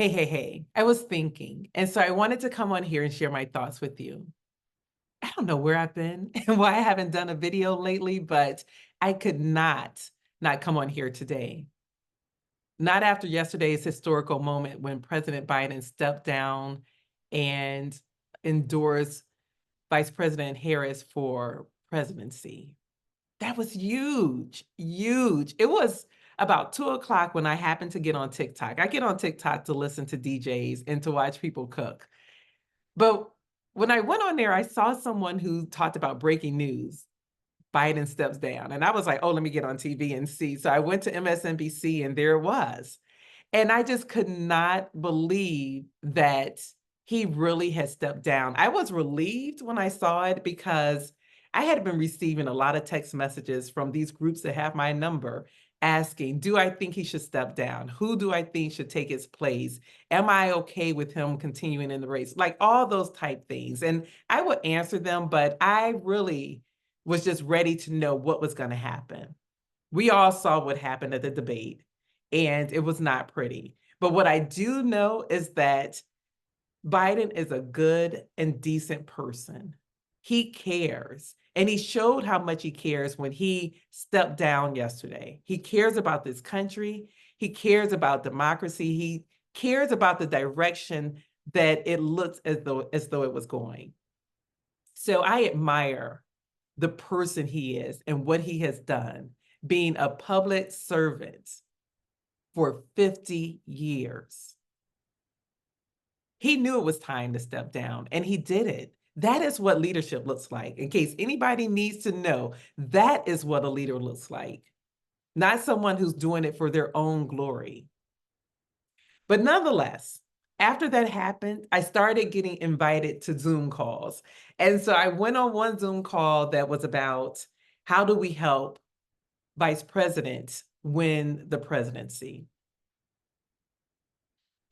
Hey. I was thinking, and so I wanted to come on here and share my thoughts with you. I don't know where I've been and why I haven't done a video lately, but I could not come on here today. Not after yesterday's historical moment when President Biden stepped down and endorsed Vice President Harris for presidency. That was huge, huge. It was about 2 o'clock when I happened to get on TikTok. I get on TikTok to listen to DJs and to watch people cook. But when I went on there, I saw someone who talked about breaking news. Biden steps down. And I was like, oh, let me get on TV and see. So I went to MSNBC and there it was. And I just could not believe that he really had stepped down. I was relieved when I saw it because I had been receiving a lot of text messages from these groups that have my number asking, do I think he should step down? Who do I think should take his place? Am I okay with him continuing in the race? Like all those type things. And I would answer them, but I really was just ready to know what was going to happen. We all saw what happened at the debate, and it was not pretty. But what I do know is that Biden is a good and decent person. He cares. And he showed how much he cares when he stepped down yesterday. He cares about this country. He cares about democracy. He cares about the direction that it looks as though it was going. So I admire the person he is and what he has done, being a public servant for 50 years. He knew it was time to step down, and he did it. That is what leadership looks like. In case anybody needs to know, that is what a leader looks like, not someone who's doing it for their own glory. But nonetheless, after that happened, I started getting invited to Zoom calls. And so I went on one Zoom call that was about how do we help vice president win the presidency?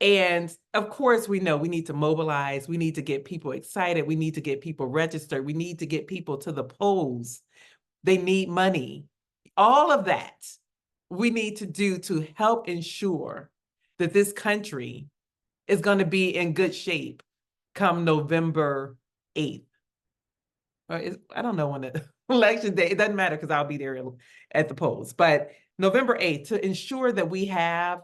And of course, we know we need to mobilize, we need to get people excited, we need to get people registered, we need to get people to the polls. They need money. All of that we need to do to help ensure that this country is going to be in good shape come November 8th. I don't know when the election day, it doesn't matter because I'll be there at the polls, but November 8th to ensure that we have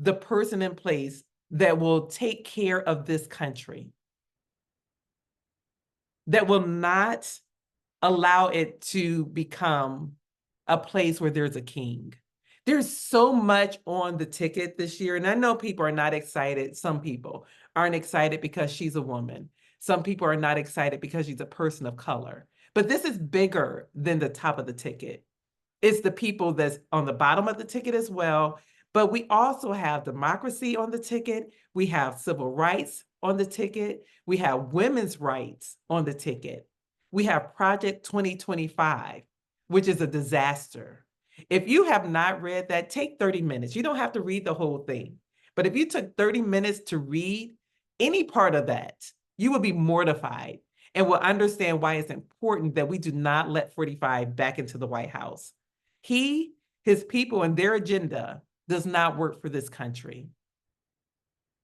the person in place that will take care of this country, that will not allow it to become a place where there's a king. There's so much on the ticket this year, and I know people are not excited. Some people aren't excited because she's a woman. Some people are not excited because she's a person of color. But this is bigger than the top of the ticket. It's the people that's on the bottom of the ticket as well. But we also have democracy on the ticket. We have civil rights on the ticket. We have women's rights on the ticket. We have Project 2025, which is a disaster. If you have not read that, take 30 minutes. You don't have to read the whole thing. But if you took 30 minutes to read any part of that, you will be mortified and will understand why it's important that we do not let 45 back into the White House. He, his people, and their agenda does not work for this country.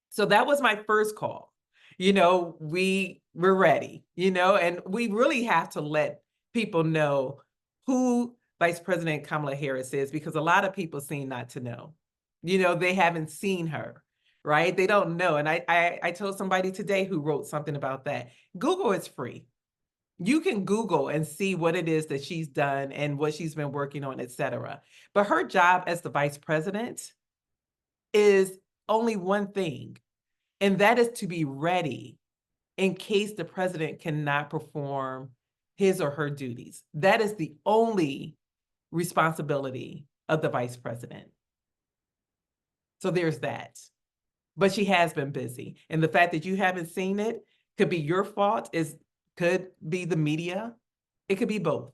So that was my first call. We're ready, and we really have to let people know who Vice President Kamala Harris is, because a lot of people seem not to know. They haven't seen her, right? They don't know. And I told somebody today who wrote something about that. Google is free. You can Google and see what it is that she's done and what she's been working on, et cetera. But her job as the vice president is only one thing, and that is to be ready in case the president cannot perform his or her duties. That is the only responsibility of the vice president. So there's that. But she has been busy. And the fact that you haven't seen it could be your fault, could be the media. It could be both.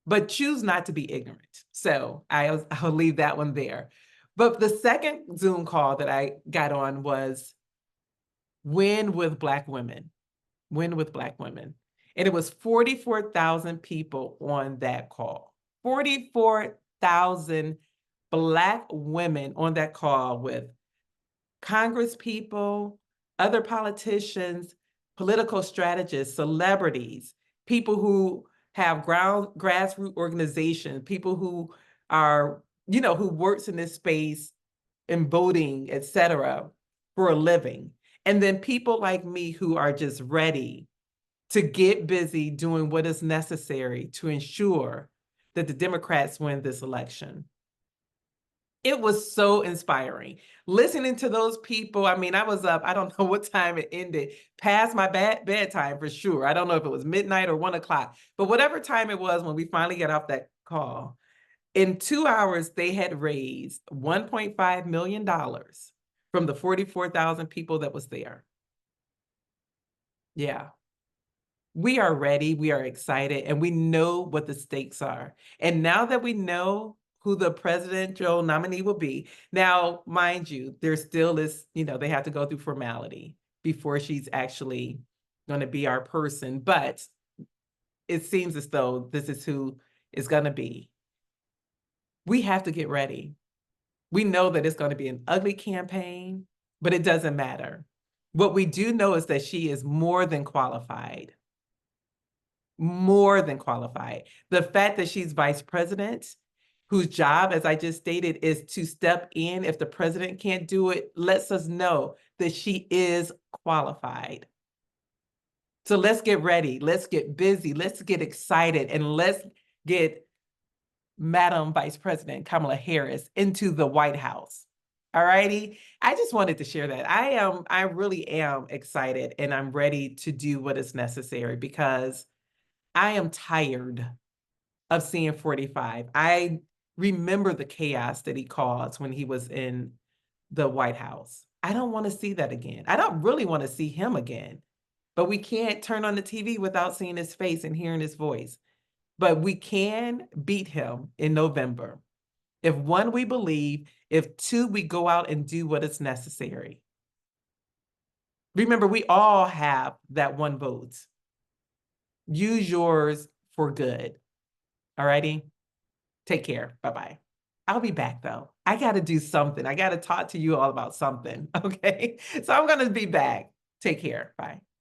But choose not to be ignorant. So I'll leave that one there. But the second Zoom call that I got on was Win with Black Women. Win with Black Women. And it was 44,000 people on that call. 44,000 Black women on that call with Congress people, other politicians, political strategists, celebrities, people who have grassroots organizations, people who are, who works in this space in voting, et cetera, for a living. And then people like me who are just ready to get busy doing what is necessary to ensure that the Democrats win this election. It was so inspiring. Listening to those people, I mean, I was up, I don't know what time it ended, past my bedtime for sure. I don't know if it was midnight or 1 o'clock, but whatever time it was when we finally got off that call, in 2 hours, they had raised $1.5 million from the 44,000 people that was there. Yeah. We are ready, we are excited, and we know what the stakes are. And now that we know who the presidential nominee will be, now, mind you, there still is, they have to go through formality before she's actually going to be our person. But it seems as though this is who is going to be. We have to get ready. We know that it's going to be an ugly campaign, but it doesn't matter. What we do know is that she is more than qualified. More than qualified. The fact that she's vice president, whose job, as I just stated, is to step in if the president can't do it, lets us know that she is qualified. So let's get ready. Let's get busy. Let's get excited. And let's get Madam Vice President Kamala Harris into the White House. All righty. I just wanted to share that. I really am excited, and I'm ready to do what is necessary because I am tired of seeing 45. I remember the chaos that he caused when he was in the White House. I don't want to see that again. I don't really want to see him again, but we can't turn on the TV without seeing his face and hearing his voice. But we can beat him in November. If one, we believe, if two, we go out and do what is necessary. Remember, we all have that one vote. Use yours for good. All righty? Take care. Bye-bye. I'll be back though. I got to do something. I got to talk to you all about something. Okay. So I'm going to be back. Take care. Bye.